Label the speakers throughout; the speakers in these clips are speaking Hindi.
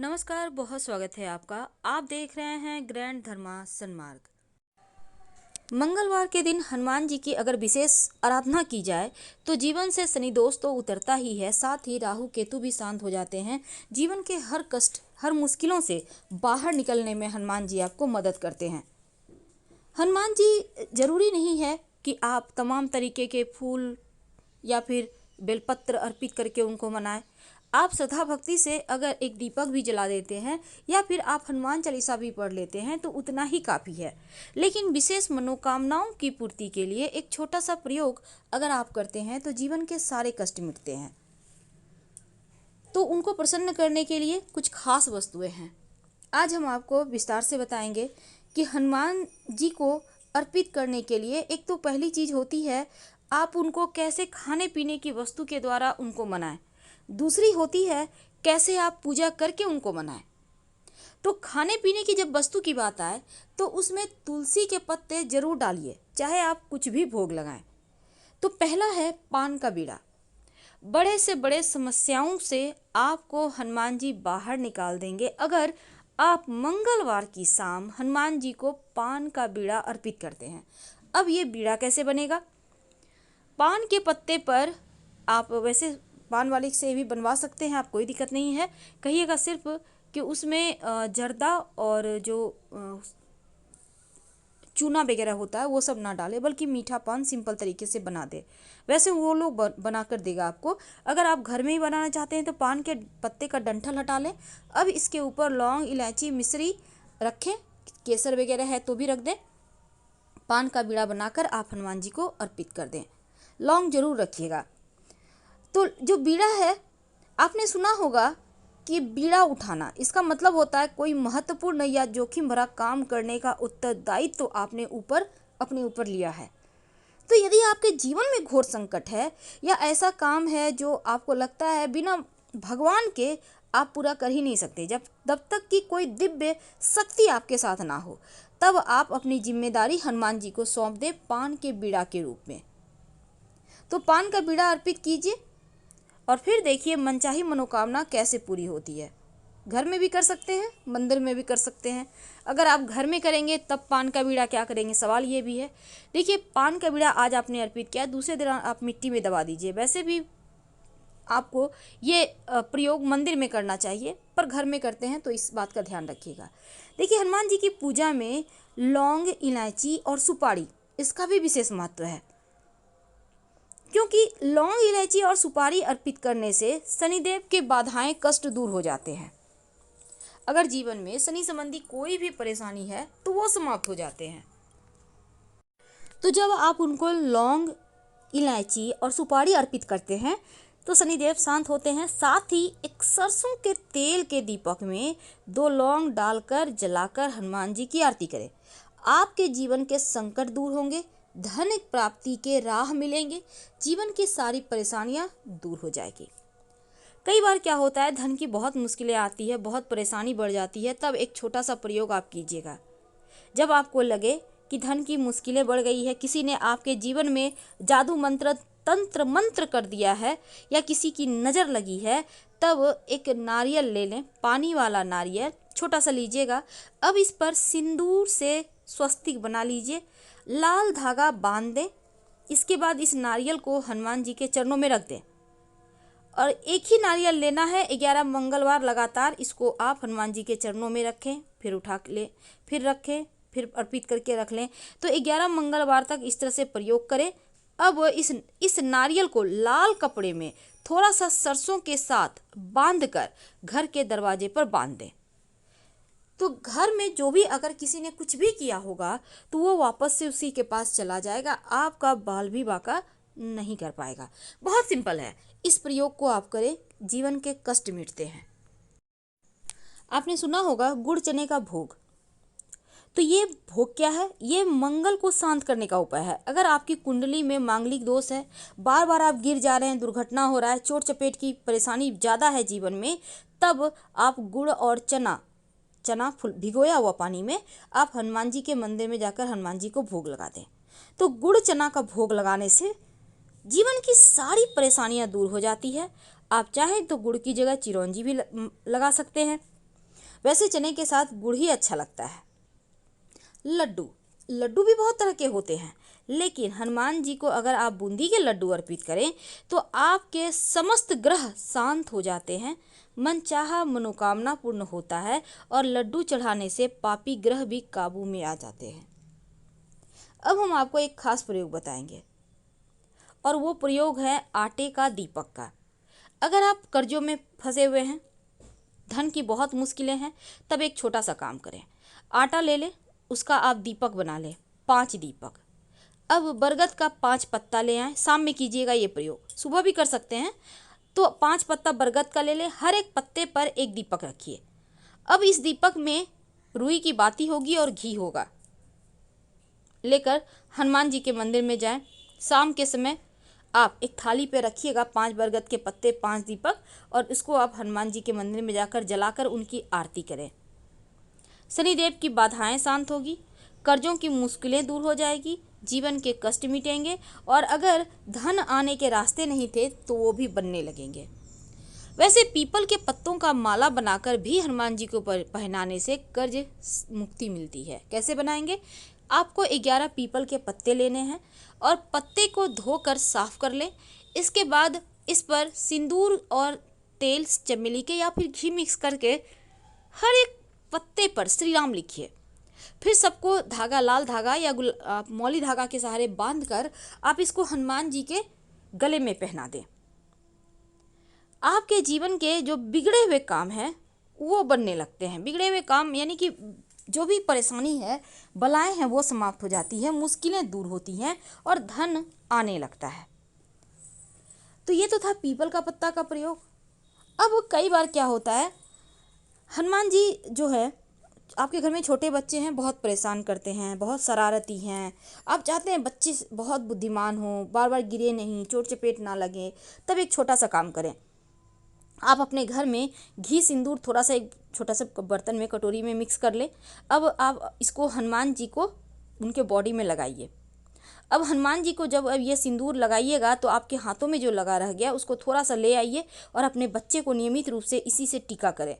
Speaker 1: नमस्कार, बहुत स्वागत है आपका। आप देख रहे हैं ग्रैंड धर्मा सन्मार्ग। मंगलवार के दिन हनुमान जी की अगर विशेष आराधना की जाए तो जीवन से शनि दोष तो उतरता ही है, साथ ही राहु केतु भी शांत हो जाते हैं। जीवन के हर कष्ट, हर मुश्किलों से बाहर निकलने में हनुमान जी आपको मदद करते हैं। हनुमान जी जरूरी नहीं है कि आप तमाम तरीके के फूल या फिर बेलपत्र अर्पित करके उनको मनाएं। आप श्रद्धा भक्ति से अगर एक दीपक भी जला देते हैं या फिर आप हनुमान चालीसा भी पढ़ लेते हैं तो उतना ही काफ़ी है। लेकिन विशेष मनोकामनाओं की पूर्ति के लिए एक छोटा सा प्रयोग अगर आप करते हैं तो जीवन के सारे कष्ट मिटते हैं। तो उनको प्रसन्न करने के लिए कुछ खास वस्तुएं हैं। आज हम आपको विस्तार से बताएंगे कि हनुमान जी को अर्पित करने के लिए एक तो पहली चीज़ होती है, आप उनको कैसे खाने पीने की वस्तु के द्वारा उनको मनाएं। दूसरी होती है कैसे आप पूजा करके उनको मनाएं। तो खाने पीने की जब वस्तु की बात आए तो उसमें तुलसी के पत्ते जरूर डालिए, चाहे आप कुछ भी भोग लगाएं। तो पहला है पान का बीड़ा। बड़े से बड़े समस्याओं से आपको हनुमान जी बाहर निकाल देंगे अगर आप मंगलवार की शाम हनुमान जी को पान का बीड़ा अर्पित करते हैं। अब ये बीड़ा कैसे बनेगा? पान के पत्ते पर आप वैसे पान वाली से भी बनवा सकते हैं, आप कोई दिक्कत नहीं है। कहिएगा सिर्फ कि उसमें जर्दा और जो चूना वगैरह होता है वो सब ना डाले, बल्कि मीठा पान सिंपल तरीके से बना दे। वैसे वो लोग बना कर देगा आपको। अगर आप घर में ही बनाना चाहते हैं तो पान के पत्ते का डंठल हटा लें। अब इसके ऊपर लौंग, इलायची, मिश्री रखें, केसर वगैरह है तो भी रख दें। पान का बीड़ा बनाकर आप हनुमान जी को अर्पित कर दें। लौंग जरूर रखिएगा। तो जो बीड़ा है, आपने सुना होगा कि बीड़ा उठाना इसका मतलब होता है कोई महत्वपूर्ण या जोखिम भरा काम करने का उत्तरदायित्व तो आपने अपने ऊपर लिया है। तो यदि आपके जीवन में घोर संकट है या ऐसा काम है जो आपको लगता है बिना भगवान के आप पूरा कर ही नहीं सकते, जब तक कि कोई दिव्य शक्ति आपके साथ ना हो, तब आप अपनी जिम्मेदारी हनुमान जी को सौंप दें पान के बीड़ा के रूप में। तो पान का बीड़ा अर्पित कीजिए और फिर देखिए मनचाही मनोकामना कैसे पूरी होती है। घर में भी कर सकते हैं, मंदिर में भी कर सकते हैं। अगर आप घर में करेंगे तब पान का बीड़ा क्या करेंगे, सवाल ये भी है। देखिए, पान का बीड़ा आज आपने अर्पित किया, दूसरे दिन आप मिट्टी में दबा दीजिए। वैसे भी आपको ये प्रयोग मंदिर में करना चाहिए, पर घर में करते हैं तो इस बात का ध्यान रखिएगा। देखिए, हनुमान जी की पूजा में लौंग, इलायची और सुपारी, इसका भी विशेष महत्व है, क्योंकि लौंग, इलायची और सुपारी अर्पित करने से शनिदेव के बाधाएं, कष्ट दूर हो जाते हैं। अगर जीवन में शनि संबंधी कोई भी परेशानी है तो वो समाप्त हो जाते हैं। तो जब आप उनको लौंग, इलायची और सुपारी अर्पित करते हैं तो शनिदेव शांत होते हैं। साथ ही एक सरसों के तेल के दीपक में 2 लौंग डालकर जलाकर हनुमान जी की आरती करें। आपके जीवन के संकट दूर होंगे, धन प्राप्ति के राह मिलेंगे, जीवन की सारी परेशानियां दूर हो जाएगी। कई बार क्या होता है, धन की बहुत मुश्किलें आती है, बहुत परेशानी बढ़ जाती है, तब एक छोटा सा प्रयोग आप कीजिएगा। जब आपको लगे कि धन की मुश्किलें बढ़ गई है, किसी ने आपके जीवन में जादू मंत्र, तंत्र मंत्र कर दिया है या किसी की नज़र लगी है, तब एक नारियल ले लें, पानी वाला नारियल छोटा सा लीजिएगा। अब इस पर सिंदूर से स्वस्तिक बना लीजिए, लाल धागा बांध दें। इसके बाद इस नारियल को हनुमान जी के चरणों में रख दें और एक ही नारियल लेना है। 11 मंगलवार लगातार इसको आप हनुमान जी के चरणों में रखें, फिर उठा लें, फिर रखें, फिर अर्पित करके रख लें। तो 11 मंगलवार तक इस तरह से प्रयोग करें। अब इस नारियल को लाल कपड़े में थोड़ा सा सरसों के साथ बांधकर घर के दरवाजे पर बांध दें। तो घर में जो भी अगर किसी ने कुछ भी किया होगा तो वो वापस से उसी के पास चला जाएगा, आपका बाल भी बाका नहीं कर पाएगा। बहुत सिंपल है, इस प्रयोग को आप करें, जीवन के कष्ट मिटते हैं। आपने सुना होगा गुड़ चने का भोग। तो ये भोग क्या है? ये मंगल को शांत करने का उपाय है। अगर आपकी कुंडली में मांगलिक दोष है, बार बार आप गिर जा रहे हैं, दुर्घटना हो रहा है, चोट चपेट की परेशानी ज़्यादा है जीवन में, तब आप गुड़ और चना फुल भिगोया हुआ पानी में आप हनुमान जी के मंदिर में जाकर हनुमान जी को भोग लगा दें। तो गुड़ चना का भोग लगाने से जीवन की सारी परेशानियां दूर हो जाती है। आप चाहें तो गुड़ की जगह चिरौंजी भी लगा सकते हैं। वैसे चने के साथ गुड़ ही अच्छा लगता है। लड्डू, लड्डू भी बहुत तरह के होते हैं, लेकिन हनुमान जी को अगर आप बूंदी के लड्डू अर्पित करें तो आपके समस्त ग्रह शांत हो जाते हैं, मनचाहा मनोकामना पूर्ण होता है और लड्डू चढ़ाने से पापी ग्रह भी काबू में आ जाते हैं। अब हम आपको एक खास प्रयोग बताएंगे और वो प्रयोग है आटे का दीपक का। अगर आप कर्जों में फंसे हुए हैं, धन की बहुत मुश्किलें हैं, तब एक छोटा सा काम करें। आटा ले लें, उसका आप दीपक बना लें, 5 दीपक। अब बरगद का 5 पत्ता ले आएँ, शाम में कीजिएगा ये प्रयोग, सुबह भी कर सकते हैं। तो 5 पत्ता बरगद का ले लें, हर एक पत्ते पर एक दीपक रखिए। अब इस दीपक में रुई की बाती होगी और घी होगा। लेकर हनुमान जी के मंदिर में जाएं। शाम के समय आप एक थाली पे रखिएगा 5 बरगद के पत्ते, 5 दीपक, और इसको आप हनुमान जी के मंदिर में जाकर जलाकर उनकी आरती करें। शनिदेव की बाधाएं शांत होगी, कर्जों की मुश्किलें दूर हो जाएगी, जीवन के कष्ट मिटेंगे और अगर धन आने के रास्ते नहीं थे तो वो भी बनने लगेंगे। वैसे पीपल के पत्तों का माला बनाकर भी हनुमान जी को पहनाने से कर्ज मुक्ति मिलती है। कैसे बनाएंगे? आपको 11 पीपल के पत्ते लेने हैं और पत्ते को धोकर साफ कर लें। इसके बाद इस पर सिंदूर और तेल चमेली के या फिर घी मिक्स करके हर एक पत्ते पर श्री राम लिखिए। फिर सबको धागा, लाल धागा या मौली धागा के सहारे बांधकर आप इसको हनुमान जी के गले में पहना दें। आपके जीवन के जो बिगड़े हुए काम हैं वो बनने लगते हैं। बिगड़े हुए काम यानी कि जो भी परेशानी है, बलाएं हैं, वो समाप्त हो जाती है, मुश्किलें दूर होती हैं और धन आने लगता है। तो ये तो था पीपल का पत्ता का प्रयोग। अब कई बार क्या होता है, हनुमान जी जो है, आपके घर में छोटे बच्चे हैं, बहुत परेशान करते हैं, बहुत शरारती हैं, आप चाहते हैं बच्चे बहुत बुद्धिमान हों, बार बार गिरे नहीं, चोट चपेट ना लगे, तब एक छोटा सा काम करें। आप अपने घर में घी सिंदूर थोड़ा सा एक छोटा सा बर्तन में, कटोरी में मिक्स कर लें। अब आप इसको हनुमान जी को उनके बॉडी में लगाइए। अब हनुमान जी को जब अब ये सिंदूर लगाइएगा तो आपके हाथों में जो लगा रह गया उसको थोड़ा सा ले आइए और अपने बच्चे को नियमित रूप से इसी से टीका करें।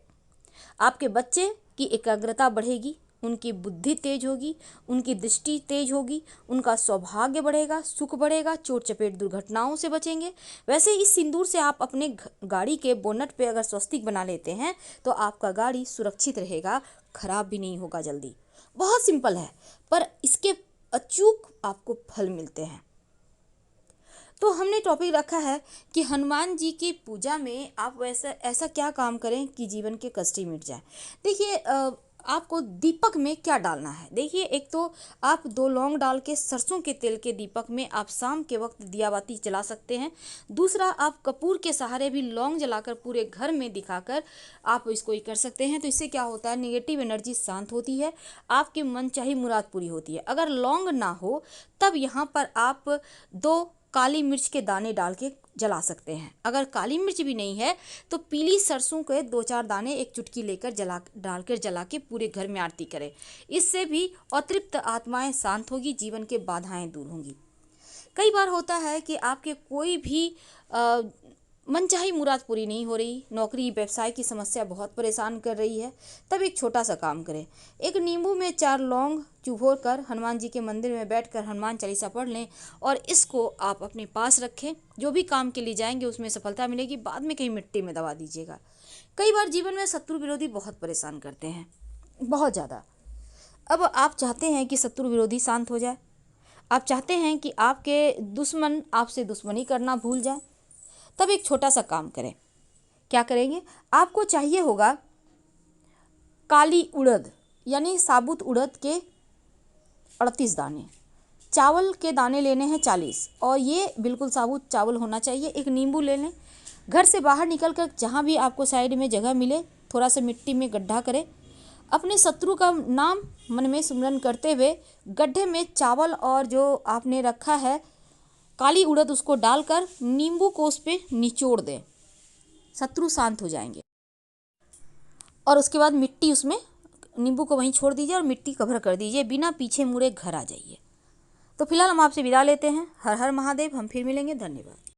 Speaker 1: आपके बच्चे की एकाग्रता बढ़ेगी, उनकी बुद्धि तेज होगी, उनकी दृष्टि तेज होगी, उनका सौभाग्य बढ़ेगा, सुख बढ़ेगा, चोट चपेट दुर्घटनाओं से बचेंगे। वैसे इस सिंदूर से आप अपने गाड़ी के बोनट पे अगर स्वस्तिक बना लेते हैं तो आपका गाड़ी सुरक्षित रहेगा, खराब भी नहीं होगा जल्दी। बहुत सिंपल है, पर इसके अचूक आपको फल मिलते हैं। तो हमने टॉपिक रखा है कि हनुमान जी की पूजा में आप ऐसा क्या काम करें कि जीवन के कष्ट मिट जाए। देखिए, आपको दीपक में क्या डालना है। देखिए, एक तो आप 2 लौंग डाल के सरसों के तेल के दीपक में आप शाम के वक्त दिया बाती जला सकते हैं। दूसरा, आप कपूर के सहारे भी लौंग जलाकर पूरे घर में दिखाकर आप इसको कर सकते हैं। तो इससे क्या होता है, नेगेटिव एनर्जी शांत होती है, आपकी मनचाही मुराद पूरी होती है। अगर लौंग ना हो तब यहाँ पर आप 2 काली मिर्च के दाने डाल के जला सकते हैं। अगर काली मिर्च भी नहीं है तो पीली सरसों के 2-4 दाने एक चुटकी लेकर जला के पूरे घर में आरती करें। इससे भी अतृप्त आत्माएं शांत होगी, जीवन के बाधाएं दूर होंगी। कई बार होता है कि आपके कोई भी मनचाही मुराद पूरी नहीं हो रही, नौकरी व्यवसाय की समस्या बहुत परेशान कर रही है, तब एक छोटा सा काम करें। एक नींबू में 4 लौंग चुभोर कर हनुमान जी के मंदिर में बैठकर हनुमान चालीसा पढ़ लें और इसको आप अपने पास रखें। जो भी काम के लिए जाएंगे उसमें सफलता मिलेगी, बाद में कहीं मिट्टी में दबा दीजिएगा। कई बार जीवन में शत्रु विरोधी बहुत परेशान करते हैं, बहुत ज़्यादा। अब आप चाहते हैं कि शत्रु विरोधी शांत हो जाए, आप चाहते हैं कि आपके दुश्मन आपसे दुश्मनी करना भूल जाए, तब एक छोटा सा काम करें। क्या करेंगे? आपको चाहिए होगा काली उड़द यानी साबुत उड़द के 38 दाने, चावल के दाने लेने हैं 40 और ये बिल्कुल साबुत चावल होना चाहिए। एक नींबू ले लें। घर से बाहर निकल कर जहाँ भी आपको साइड में जगह मिले थोड़ा सा मिट्टी में गड्ढा करें। अपने शत्रु का नाम मन में सुमरन करते हुए गड्ढे में चावल और जो आपने रखा है काली उड़द उसको डालकर नींबू को उस पर निचोड़ दें, शत्रु शांत हो जाएंगे। और उसके बाद मिट्टी उसमें नींबू को वहीं छोड़ दीजिए और मिट्टी कवर कर दीजिए, बिना पीछे मुड़े घर आ जाइए। तो फिलहाल हम आपसे विदा लेते हैं। हर हर महादेव। हम फिर मिलेंगे। धन्यवाद।